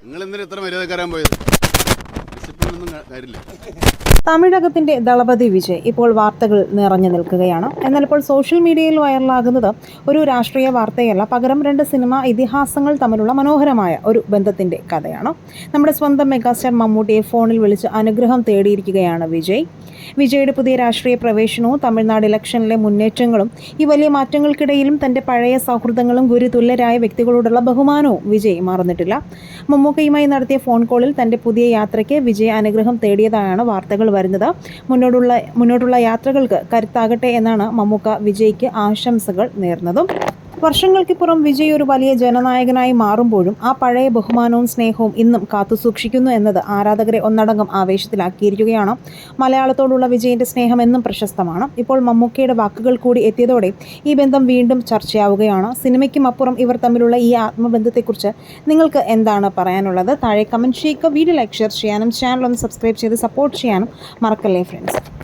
നിങ്ങൾ എന്തിനാ ഇത്ര മര്യാദക്കാരാൻ പോയത്? തമിഴകത്തിന്റെ ദളപതി വിജയ് ഇപ്പോൾ വാർത്തകൾ നിറഞ്ഞു നിൽക്കുകയാണ്. എന്നാൽ ഇപ്പോൾ സോഷ്യൽ മീഡിയയിൽ വൈറലാകുന്നത് ഒരു രാഷ്ട്രീയ വാർത്തയല്ല, പകരം രണ്ട് സിനിമാ ഇതിഹാസങ്ങൾ തമ്മിലുള്ള മനോഹരമായ ഒരു ബന്ധത്തിന്റെ കഥയാണ്. നമ്മുടെ സ്വന്തം മെഗാസ്റ്റാർ മമ്മൂട്ടിയെ ഫോണിൽ വിളിച്ച് അനുഗ്രഹം തേടിയിരിക്കുകയാണ് വിജയ്. വിജയുടെ പുതിയ രാഷ്ട്രീയ പ്രവേശനവും തമിഴ്നാട് ഇലക്ഷനിലെ മുന്നേറ്റങ്ങളും ഈ വലിയ മാറ്റങ്ങൾക്കിടയിലും തന്റെ പഴയ സൗഹൃദങ്ങളും ഗുരുതുല്യരായ വ്യക്തികളോടുള്ള ബഹുമാനവും വിജയ് മറന്നിട്ടില്ല. മമ്മൂക്കയുമായി നടത്തിയ ഫോൺ കോളിൽ തന്റെ പുതിയ യാത്രയ്ക്ക് വിജയ് അനുഗ്രഹം തേടിയതായാണ് വാർത്തകൾ വരുന്നത്. മുന്നോട്ടുള്ള യാത്രകൾക്ക് കരുത്താകട്ടെ എന്നാണ് മമ്മൂക്ക വിജയ്ക്ക് ആശംസകൾ നേർന്നതും. വർഷങ്ങൾക്കിപ്പുറം വിജയ് ഒരു വലിയ ജനനായകനായി മാറുമ്പോഴും ആ പഴയ ബഹുമാനവും സ്നേഹവും ഇന്നും കാത്തുസൂക്ഷിക്കുന്നു എന്നത് ആരാധകരെ ഒന്നടങ്കം ആവേശത്തിലാക്കിയിരിക്കുകയാണ്. മലയാളത്തോടുള്ള വിജയിന്റെ സ്നേഹം എന്നും പ്രശസ്തമാണ്. ഇപ്പോൾ മമ്മൂക്കയുടെ വാക്കുകൾ കൂടി എത്തിയതോടെ ഈ ബന്ധം വീണ്ടും ചർച്ചയാവുകയാണ്. സിനിമയ്ക്കും അപ്പുറം ഇവർ തമ്മിലുള്ള ഈ ആത്മബന്ധത്തെക്കുറിച്ച് നിങ്ങൾക്ക് എന്താണ് പറയാനുള്ളത്? താഴെ കമൻറ്റ് ചെയ്യുക. വീഡിയോ ലൈക്ക്, ഷെയർ ചെയ്യാനും ചാനൽ ഒന്ന് സബ്സ്ക്രൈബ് ചെയ്ത് സപ്പോർട്ട് ചെയ്യാനും മറക്കല്ലേ ഫ്രണ്ട്സ്.